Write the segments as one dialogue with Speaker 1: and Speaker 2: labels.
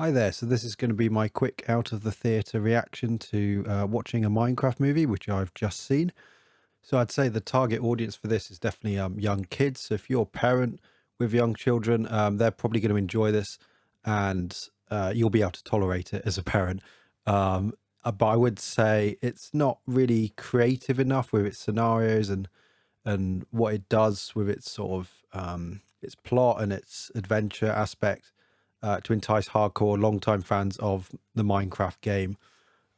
Speaker 1: Hi there. So this is going to be my quick out of the theatre reaction to watching a Minecraft movie, which I've just seen. So I'd say the target audience for this is definitely young kids. So if you're a parent with young children, they're probably going to enjoy this, and you'll be able to tolerate it as a parent. But I would say it's not really creative enough with its scenarios and what it does with its sort of its plot and its adventure aspect to entice hardcore longtime fans of the Minecraft game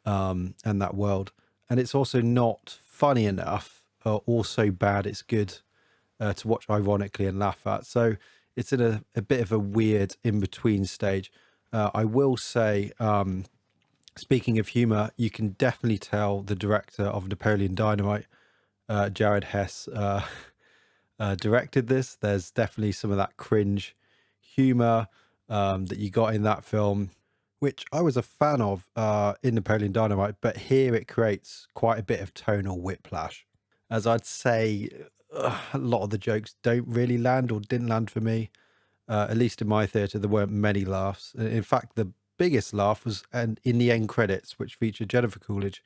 Speaker 1: and that world. And it's also not funny enough or so bad it's good to watch ironically and laugh at. So it's in a bit of a weird in-between stage. I will say, speaking of humour, you can definitely tell the director of Napoleon Dynamite, Jared Hess, directed this. There's definitely some of that cringe humor that you got in that film, which I was a fan of in Napoleon Dynamite, but here it creates quite a bit of tonal whiplash. As I'd say, a lot of the jokes don't really land or didn't land for me. At least in my theatre, there weren't many laughs. In fact, the biggest laugh was in the end credits, which featured Jennifer Coolidge,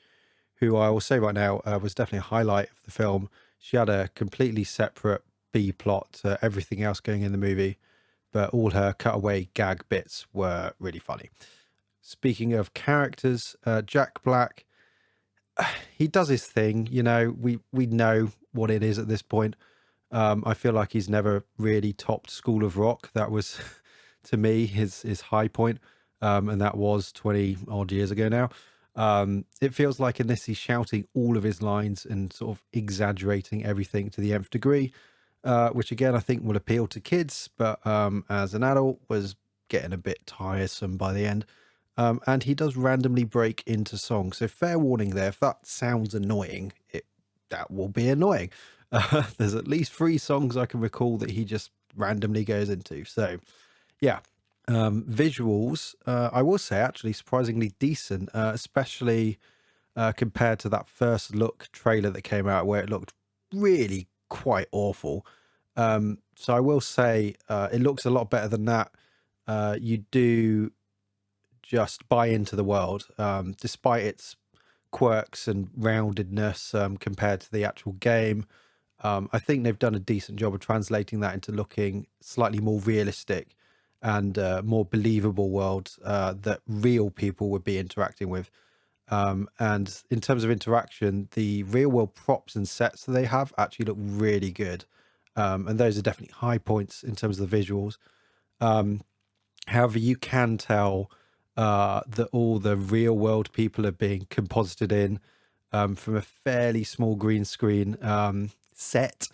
Speaker 1: who I will say right now was definitely a highlight of the film. She had a completely separate B plot to everything else going in the movie, but all her cutaway gag bits were really funny. Speaking of characters, Jack Black, he does his thing. You know, we know what it is at this point. I feel like he's never really topped School of Rock. That was, to me, his high point, and that was 20 odd years ago now. It feels like in this he's shouting all of his lines and sort of exaggerating everything to the nth degree, which again I think will appeal to kids, but as an adult was getting a bit tiresome by the end. And he does randomly break into songs. So fair warning there, if that sounds annoying, that will be annoying. There's at least 3 songs I can recall that he just randomly goes into. So yeah, visuals, I will say actually surprisingly decent, especially compared to that first look trailer that came out where it looked really quite awful. So I will say it looks a lot better than that. You do just buy into the world, despite its quirks and roundedness compared to the actual game. I think they've done a decent job of translating that into looking slightly more realistic and more believable world that real people would be interacting with. And in terms of interaction, the real world props and sets that they have actually look really good. And those are definitely high points in terms of the visuals. However, you can tell that all the real world people are being composited in from a fairly small green screen set.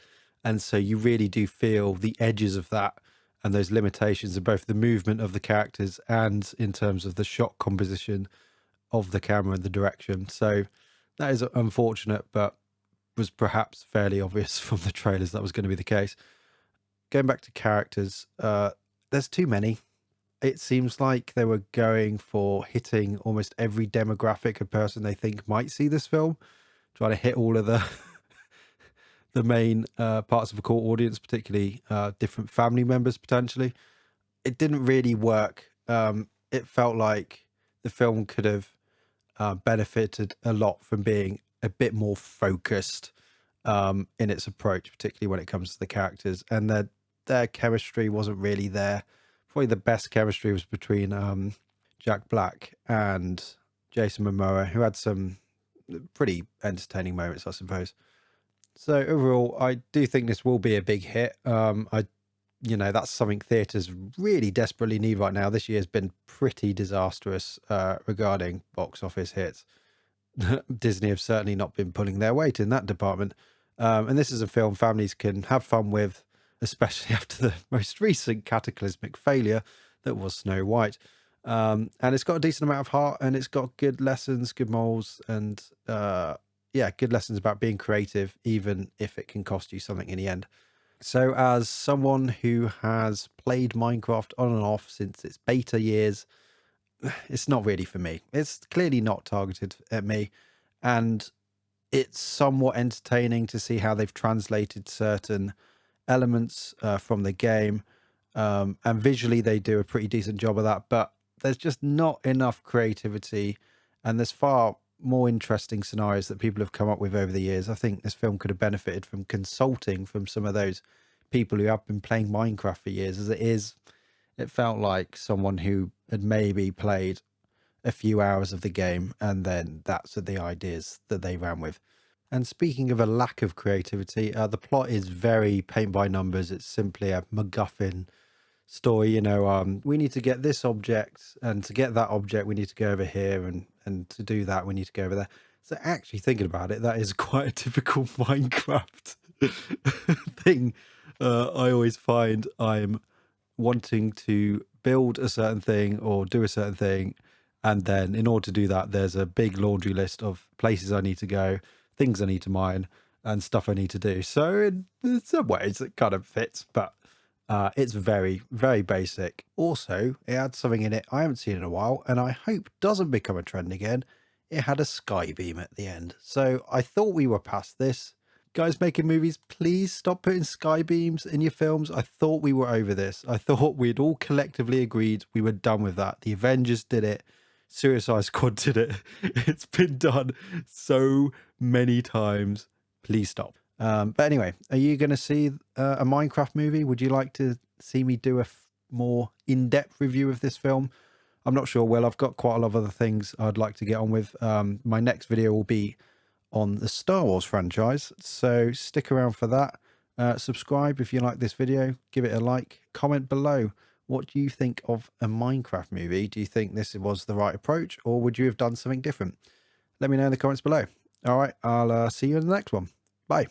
Speaker 1: And so you really do feel the edges of that and those limitations of both the movement of the characters and in terms of the shot composition of the camera and the direction. So that is unfortunate, but was perhaps fairly obvious from the trailers that was going to be the case. Going back to characters, there's too many. It seems like they were going for hitting almost every demographic of person they think might see this film, trying to hit all of the the main parts of a core audience, particularly different family members potentially. It didn't really work. It felt like the film could have benefited a lot from being a bit more focused in its approach, particularly when it comes to the characters, and their chemistry wasn't really there. Probably the best chemistry was between Jack Black and Jason Momoa, who had some pretty entertaining moments, I suppose. So overall, I do think this will be a big hit. That's something theaters really desperately need right now. This year's been pretty disastrous regarding box office hits. Disney have certainly not been pulling their weight in that department. And this is a film families can have fun with, especially after the most recent cataclysmic failure that was Snow White. And it's got a decent amount of heart, and it's got good lessons, good morals, and good lessons about being creative, even if it can cost you something in the end. So as someone who has played Minecraft on and off since its beta years, it's not really for me. It's clearly not targeted at me, and it's somewhat entertaining to see how they've translated certain elements from the game, and visually they do a pretty decent job of that. But there's just not enough creativity, and there's far more interesting scenarios that people have come up with over the years. I think this film could have benefited from consulting from some of those people who have been playing Minecraft for years. As it is, it felt like someone who had maybe played a few hours of the game, and then that's the ideas that they ran with. And speaking of a lack of creativity, the plot is very paint by numbers. It's simply a MacGuffin story. We need to get this object, and to get that object we need to go over here, and to do that we need to go over there. So actually thinking about it, that is quite a typical Minecraft thing. I always find I'm wanting to build a certain thing or do a certain thing, and then in order to do that, there's a big laundry list of places I need to go, things I need to mine, and stuff I need to do. So in some ways it kind of fits, but it's very, very basic. Also, it had something in it I haven't seen in a while, and I hope doesn't become a trend again. It had a sky beam at the end. So I thought we were past this. Guys making movies, please stop putting sky beams in your films. I thought we were over this. I thought we'd all collectively agreed we were done with that. The Avengers did it. Suicide Squad did it. It's been done so many times. Please stop. But anyway, are you going to see a Minecraft movie? Would you like to see me do a more in-depth review of this film? I'm not sure. Well, I've got quite a lot of other things I'd like to get on with. My next video will be on the Star Wars franchise, so stick around for that. Subscribe if you like this video, give it a like, comment below. What do you think of a Minecraft movie? Do you think this was the right approach, or would you have done something different? Let me know in the comments below. All right, I'll see you in the next one. Bye.